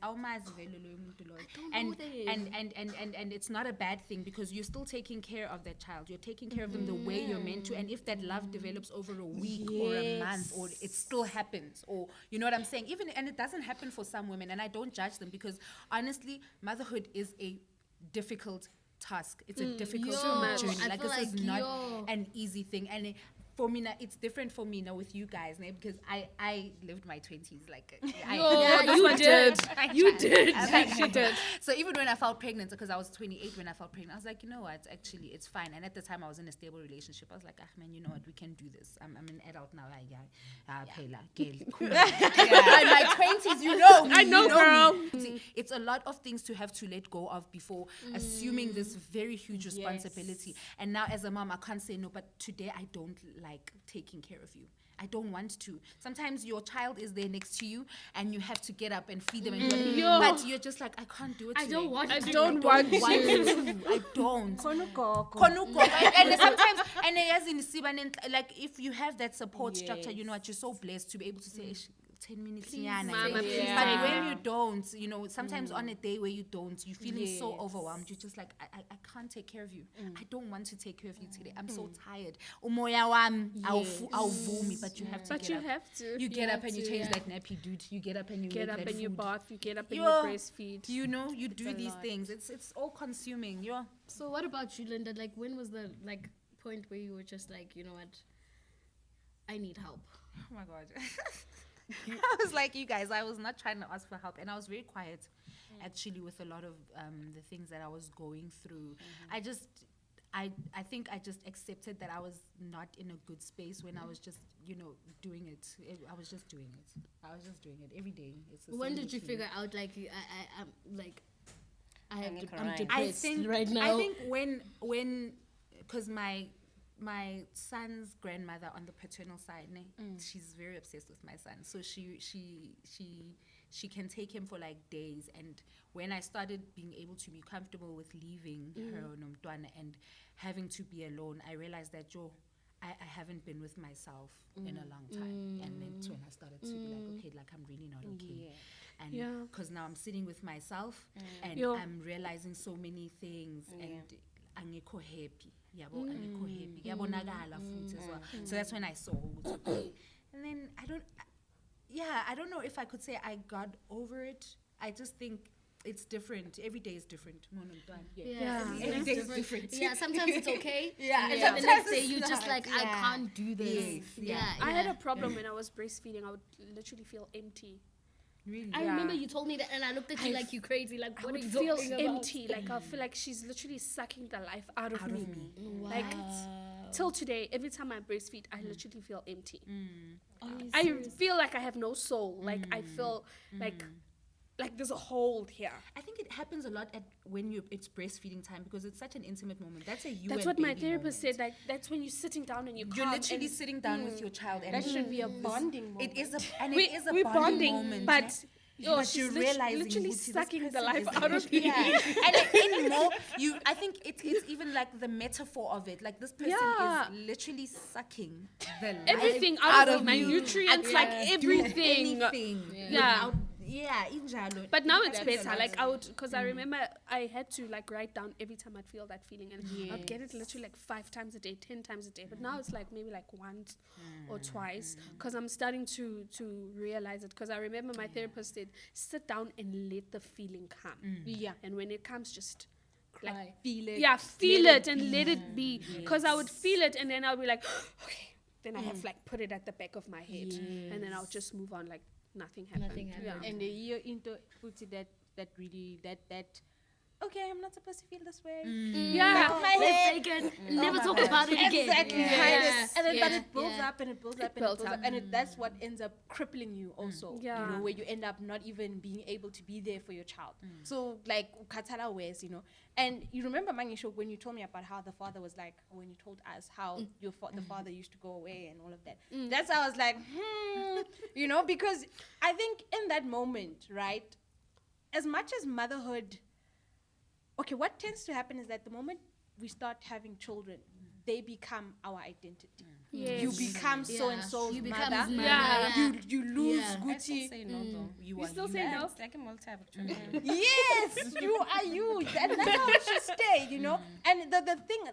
Speaker 3: And it's not a bad thing because you're still taking care of that child. You're taking care of them the way you're meant to. And if that love develops over a week or a month, or it still happens, or you know what I'm saying? And it doesn't happen for some women, and I don't judge them because honestly, motherhood is a difficult task. It's a difficult journey.
Speaker 1: I
Speaker 3: Like
Speaker 1: feel
Speaker 3: this is
Speaker 1: like
Speaker 3: not an easy thing. And for me now, it's different for me now with you guys, because I lived my 20s
Speaker 2: You did. You did.
Speaker 3: She did. So even when I felt pregnant, because I was 28 when I felt pregnant, I was like, you know what, actually it's fine. And at the time I was in a stable relationship. I was like, man, you know what, we can do this. I'm an adult now. Cool. In my 20s, me,
Speaker 2: I know, girl.
Speaker 3: me. It's a lot of things to have to let go of before assuming this very huge responsibility. And now as a mom, I can't say no, but today I don't like taking care of you. I don't want to. Sometimes your child is there next to you and you have to get up and feed them and do it. But you're just like, I can't do it today.
Speaker 1: I don't want to.
Speaker 3: I don't want to. I don't. And sometimes, and as in Siban, like if you have that support structure, you know what, you're so blessed to be able to say, 10 minutes,
Speaker 2: Mama, please.
Speaker 3: But when you don't, you know, sometimes on a day where you don't, you're feeling so overwhelmed. You're just like, I can't take care of you. I don't want to take care of you today. I'm so tired. Umoya wam, I'll vumi, but you have to
Speaker 2: But
Speaker 3: get
Speaker 2: you
Speaker 3: up.
Speaker 2: have to.
Speaker 3: You get up and you change that nappy, dude. You get up and you
Speaker 2: Get
Speaker 3: make
Speaker 2: up
Speaker 3: that
Speaker 2: and you
Speaker 3: food.
Speaker 2: bath, you get up and you
Speaker 3: Yo,
Speaker 2: breastfeed.
Speaker 3: You know, you do these things. It's all consuming.
Speaker 1: So what about you, Linda? Like, when was the point where you were just like, you know what, I need help?
Speaker 4: Oh my God. I was like you guys, I was not trying to ask for help, and I was very quiet actually with a lot of the things that I was going through. I think I just accepted that I was not in a good space when I was just, you know, doing it. I was just doing it. I was just doing it every day.
Speaker 1: When did you figure out I'm depressed
Speaker 3: I think
Speaker 1: right now?
Speaker 3: I think when because my son's grandmother on the paternal side, she's very obsessed with my son. So she can take him for like days. And when I started being able to be comfortable with leaving her nomntwana and having to be alone, I realized that I haven't been with myself in a long time. And then that's when I started to be like, okay, like I'm really not okay. And because now I'm sitting with myself and I'm realizing so many things and angekho happy. Angekho happy. Yabonakala futhi as well. So that's when I saw ukuthi, and then I don't know if I could say I got over it. I just think it's different. Every day is different. Every day is different.
Speaker 1: Yeah, sometimes it's okay.
Speaker 3: And
Speaker 1: then the next day you're just like, I can't do this.
Speaker 2: I had a problem when I was breastfeeding. I would literally feel empty.
Speaker 3: Really?
Speaker 1: I remember you told me that, and I looked at you like you crazy. Like, what are you
Speaker 2: feel
Speaker 1: talking about?
Speaker 2: empty. Like I feel like she's literally sucking the life out of me.
Speaker 1: Wow.
Speaker 2: Like till today, every time I breastfeed, I literally feel empty. I feel like I have no soul. Like I feel like there's a hole here.
Speaker 3: I think it happens a lot when it's breastfeeding time because it's such an intimate moment. That's
Speaker 2: That's what my therapist said. Like that's when you're sitting down and
Speaker 3: you're literally sitting down with your child, and
Speaker 5: that should be a bonding moment.
Speaker 3: It is a
Speaker 2: we're
Speaker 3: bonding moment.
Speaker 2: But
Speaker 3: but you're realizing
Speaker 2: literally sucking the life
Speaker 3: is
Speaker 2: out of me.
Speaker 3: And in more, I think it's even like the metaphor of it. Like this person is literally sucking the life
Speaker 2: Everything out of my
Speaker 3: you.
Speaker 2: nutrients, like everything.
Speaker 3: Without, injalo.
Speaker 2: But now it's better. Like I would, because I remember I had to like write down every time I'd feel that feeling, and I'd get it literally like 5 times a day, 10 times a day. But now it's like maybe like once or twice, because I'm starting to realize it. Because I remember my therapist said, sit down and let the feeling come. And when it comes, just like
Speaker 5: feel it.
Speaker 2: Yeah, feel it and let it be. Because I would feel it, and then I'll be like, okay. Then I have like put it at the back of my head, and then I'll just move on like nothing happened.
Speaker 5: And a year into that really okay, I'm not supposed to feel this way.
Speaker 1: Never talk about it again.
Speaker 5: Exactly. And then but it builds up and it builds up and it builds up. And that's what ends up crippling you also. You know, where you end up not even being able to be there for your child. So like Katara ways, you know. And you remember Mangisho when you told me about how the father was like, when you told us how the father used to go away and all of that. That's how I was like, you know, because I think in that moment, right, as much as motherhood, okay, what tends to happen is that the moment we start having children, they become our identity. You become so and so's mother. You lose Gucci.
Speaker 4: Say no though.
Speaker 2: You still say no?
Speaker 4: It's like a multi-type.
Speaker 5: Yes, you are you. And that's how it should stay, you know. And the thing,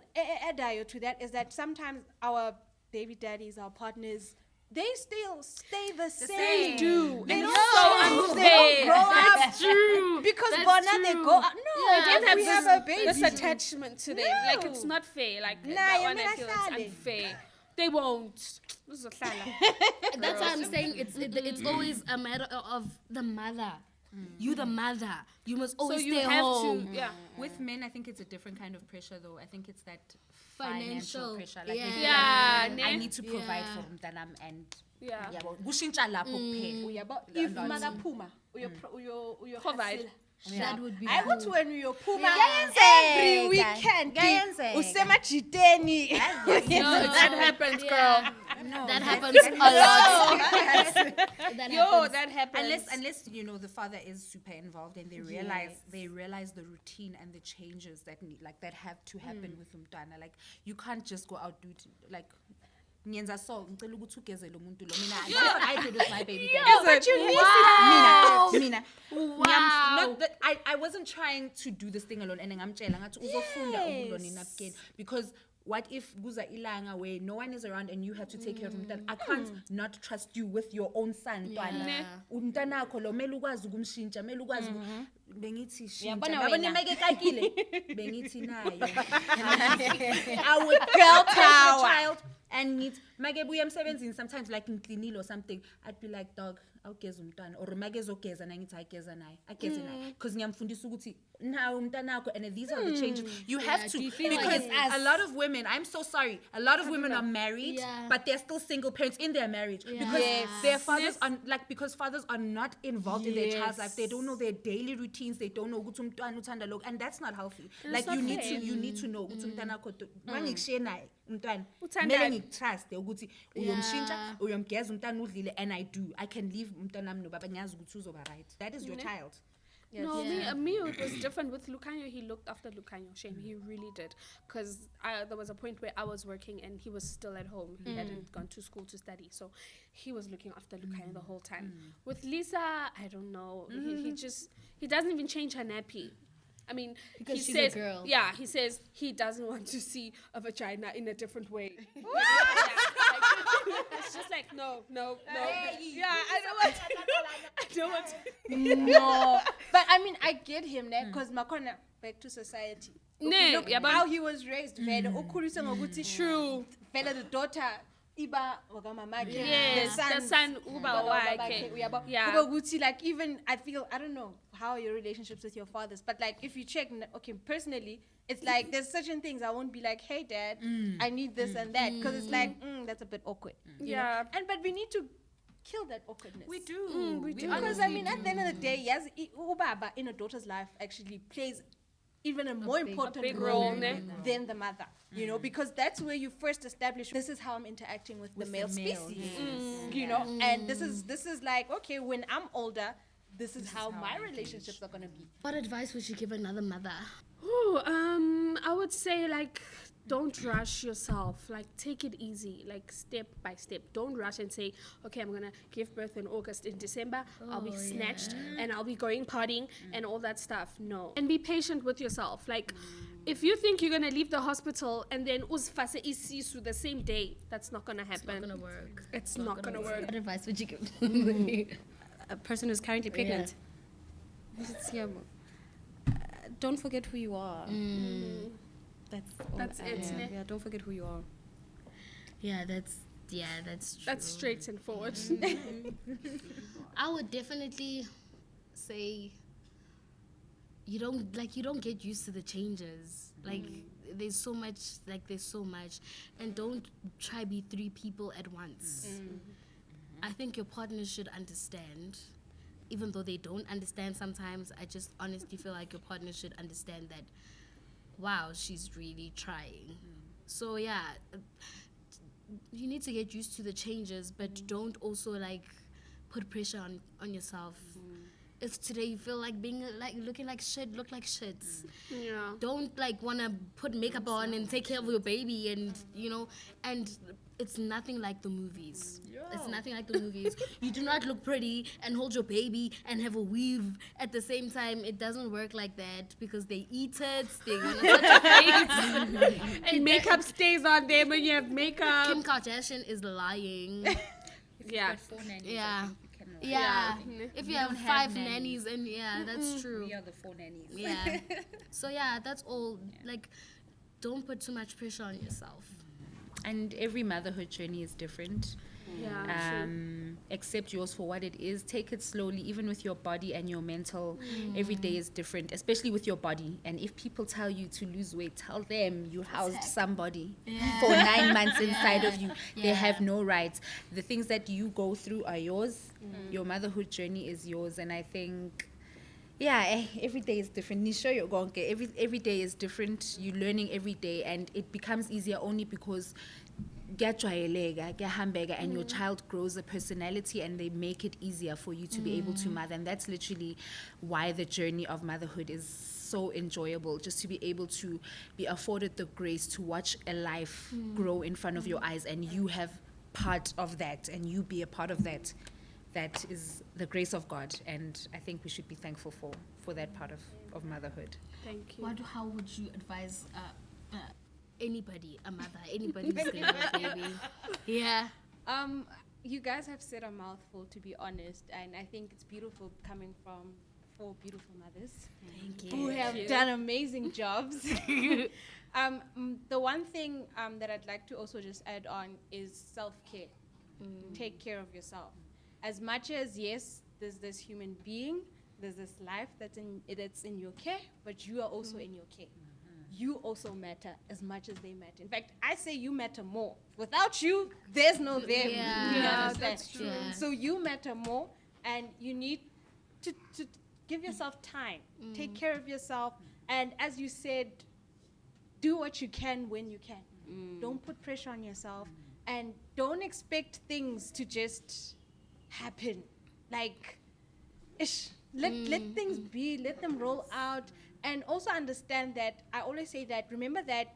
Speaker 5: Adayo, to that is that sometimes our baby daddies, our partners, they still stay the same.
Speaker 2: They do.
Speaker 5: They don't
Speaker 2: so unfair.
Speaker 5: They don't grow up.
Speaker 2: That's true.
Speaker 5: Because
Speaker 1: That's
Speaker 5: Bona, they
Speaker 1: true.
Speaker 5: go up. No,
Speaker 2: They don't
Speaker 5: we
Speaker 2: have
Speaker 5: have a baby.
Speaker 2: this attachment to them. Like it's not fair. Like that one I feel it's unfair. They won't.
Speaker 1: That's why I'm saying it's always a matter of the mother. You the mother. You must always
Speaker 2: so you
Speaker 1: stay
Speaker 2: have
Speaker 1: home.
Speaker 2: to.
Speaker 3: With men, I think it's a different kind of pressure, though. I think it's that
Speaker 1: Financial
Speaker 3: pressure. Like they feel like, I need to provide for Mtanam and kushintsha lapho kuphela.
Speaker 5: But if mother puma,
Speaker 2: provide.
Speaker 1: That would be
Speaker 5: I
Speaker 1: cool.
Speaker 5: go to when we Puma
Speaker 6: Kuyenzeka.
Speaker 5: every weekend.
Speaker 6: Kuyenzeka.
Speaker 5: Usemajiteni.
Speaker 2: No, that happens, girl.
Speaker 3: No,
Speaker 1: That
Speaker 3: that's-
Speaker 1: happens a lot. That
Speaker 2: Yo,
Speaker 1: happens.
Speaker 2: that happens.
Speaker 3: unless you know the father is super involved and they realize the routine and the changes that have to happen with umntwana. Like you can't just go out do it, like ngiyenza so ngicela ukuthi ugezele umuntu lo mina that's what I did with my baby daddy.
Speaker 2: But you
Speaker 3: Mina not that I wasn't trying to do this thing alone and ngamtshela ngathi uzofunda ukulona inapkin because what if kuza ilanga where no one is around and you have to take care of umntana? I can't not trust you with your own son ntwana. Umntanakho lo mele ukwazi ukumshintsha, mele ukwazi bengithi shintsha. Yabona make kakile bengithi nayo. I would girl power and need make buya emsebenzini sometimes like ngicleanile or something. I'd be like, dog, awugeza umntwana or make ezogeza na ngithi ayigeza naye ageze naye because ngiyamfundisa ukuthi nawe umntanakho and these are the changes you have to because a lot of women, I'm so sorry, a lot of women are married but they're still single parents in their marriage because their fathers are because fathers are not involved in their child's life. They don't know their daily routines, they don't know ukuthi umntwana uthanda lokhu, and that's not healthy. Like you need to know ukuthi umntanakho mangikushiye naye umntwana mele ngikutrust ukuthi uyomshintsha uyomgeza umntwana udlile and I can leave umntwana wami nobaba ngiyazi ukuthi uzoba right. That is your child.
Speaker 2: No, me, it was different with Lucanio. He looked after Lucanio. Shame, he really did. Because there was a point where I was working and he was still at home. He hadn't gone to school to study. So he was looking after Lucanio the whole time. With Lisa, I don't know. He doesn't even change her nappy. I mean,
Speaker 1: Because
Speaker 2: he
Speaker 1: she's a
Speaker 2: says,
Speaker 1: girl.
Speaker 2: yeah, he says he doesn't want to see a vagina in a different way. It's just like, no. Yeah, I don't want
Speaker 5: No. But I mean, I get him there because Makona back to society.
Speaker 2: Ne,
Speaker 5: Look
Speaker 2: yeah, but-
Speaker 5: how he was raised. Vele ukhulisa ngokuthi
Speaker 2: True.
Speaker 5: Vele the daughter iba wakamamaki.
Speaker 2: Yes, the son uba wakhe. Yeah.
Speaker 5: Kube ukuthi, like, even I feel, I don't know how your relationships with your fathers, but like if you check, okay, personally, it's like there's certain things I won't be like, hey dad, I need this and that, because it's like that's a bit awkward. you know?
Speaker 2: Yeah.
Speaker 5: And but we need to kill that awkwardness.
Speaker 3: We do.
Speaker 2: we do.
Speaker 5: Because I mean, at the end of the day, yes, ubaba in a daughter's life actually plays even a more important
Speaker 2: big
Speaker 5: role
Speaker 2: role, ne?
Speaker 5: than the mother. You know, because that's where you first establish this is how I'm interacting with the male species. You know, and this is like, okay, when I'm older, this is how my relationships are gonna be.
Speaker 1: What advice would you give another mother?
Speaker 2: Ooh, I would say like don't rush yourself. Like take it easy, like step by step. Don't rush and say, okay, I'm gonna give birth in August. In December, I'll be snatched and I'll be going partying and all that stuff. No, and be patient with yourself. Like if you think you're gonna leave the hospital and then uzfase isisu the same day, that's not gonna happen.
Speaker 1: It's not gonna work.
Speaker 2: It's not gonna work.
Speaker 1: What advice would you give?
Speaker 6: A person who's currently pregnant. Tshiamo. Don't forget who you are. That's
Speaker 2: it, ne?
Speaker 6: Yeah, don't forget who you are.
Speaker 1: Yeah, that's true.
Speaker 2: That's straight and forward.
Speaker 1: I would definitely say you don't get used to the changes. Like there's so much, and don't try be 3 people at once. I think your partner should understand, even though they don't understand sometimes. I just honestly feel like your partner should understand that, wow, she's really trying. So yeah, you need to get used to the changes, but don't also like put pressure on yourself. If today you feel like being looking like shit, look like shit.
Speaker 2: Yeah.
Speaker 1: Don't like want to put makeup on and take care of your baby, and and it's nothing like the movies. It's nothing like the movies. You do not look pretty and hold your baby and have a weave at the same time. It doesn't work like that because they eat it, they want to touch your face.
Speaker 2: And makeup stays on them when you have makeup.
Speaker 1: Kim Kardashian is lying.
Speaker 2: Yeah.
Speaker 1: Yeah.
Speaker 3: Yeah.
Speaker 1: Yeah.
Speaker 2: Yeah.
Speaker 1: If you have 5 nannies, and yeah, that's true.
Speaker 3: We are the 4 nannies.
Speaker 1: Yeah. So yeah, that's all. Like, don't put too much pressure on yourself.
Speaker 3: And every motherhood journey is different.
Speaker 2: Yeah.
Speaker 3: Accept yours for what it is. Take it slowly, even with your body and your mental. Every day is different, especially with your body. And if people tell you to lose weight, tell them you housed somebody for 9 months inside of you. They have no rights. The things that you go through are yours. Your motherhood journey is yours. And I think Yeah, every day is different. Nisho you're going every day is different. You're learning every day, and it becomes easier only because and your child grows a personality, and they make it easier for you to be able to mother. And that's literally why the journey of motherhood is so enjoyable, just to be able to be afforded the grace to watch a life grow in front of your eyes, and you have part of that, and you be a part of that. That is the grace of God, and I think we should be thankful for that part of motherhood.
Speaker 2: Thank you.
Speaker 1: How would you advise anybody, a mother, anybody who's going to have a baby? Yeah.
Speaker 5: You guys have said a mouthful, to be honest, and I think it's beautiful coming from 4 beautiful mothers who have done amazing jobs. The one thing that I'd like to also just add on is self-care. Take care of yourself. As much as, yes, there's this human being, there's this life that's in your care, but you are also in your care. You also matter as much as they matter. In fact, I say you matter more. Without you, there's no them.
Speaker 1: Yeah.
Speaker 5: You understand?
Speaker 2: That's true.
Speaker 1: Yeah.
Speaker 5: So you matter more, and you need to give yourself time. Take care of yourself, and as you said, do what you can when you can. Don't put pressure on yourself, and don't expect things to just happen. Like, let things be, let them roll out. And also understand that, I always say that, remember that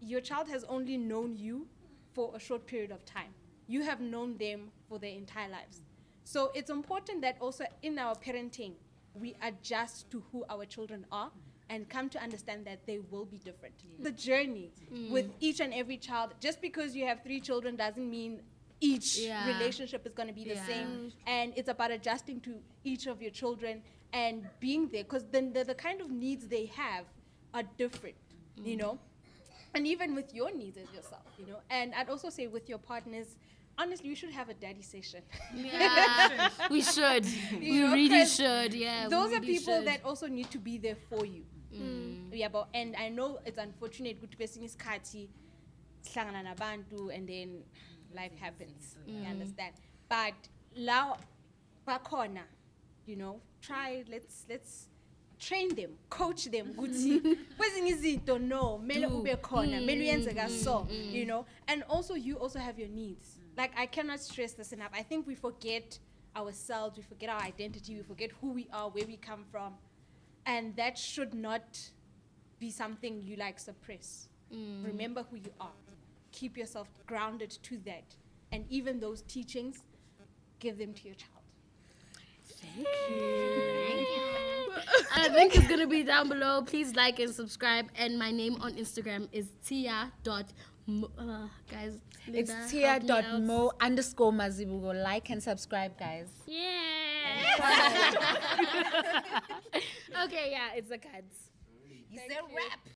Speaker 5: your child has only known you for a short period of time. You have known them for their entire lives. So it's important that also in our parenting, we adjust to who our children are and come to understand that they will be different. The journey with each and every child, just because you have 3 children doesn't mean each relationship is going to be the same. And it's about adjusting to each of your children and being there, because then the kind of needs they have are different, you know, and even with your needs as yourself, you know. And I'd also say with your partners, honestly, you should have a daddy session.
Speaker 1: Yeah, we should. We really should. Yeah,
Speaker 5: those are people that also need to be there for you. Yeah, but and I know it's unfortunate good person is kati hlangana nabantu and then life happens. You understand? But lao bakhona, you know, let's train them, coach them. Guti kwezinye izinto no mele ube khona, mele uyenzeka so, you know. And also you also have your needs. Like, I cannot stress this enough. I think we forget ourselves, we forget our identity, we forget who we are, where we come from, and that should not be something you like suppress. Remember who you are. Keep yourself grounded to that, and even those teachings, give them to your child.
Speaker 1: Thank you. And the link is going to be down below. Please like and subscribe. And my name on Instagram is guys,
Speaker 3: It's
Speaker 1: Linda, help me out.
Speaker 3: tia.mo_mazibugo. Like and subscribe, guys.
Speaker 1: Yeah. Okay, yeah, it's a cards.
Speaker 3: It's a wrap.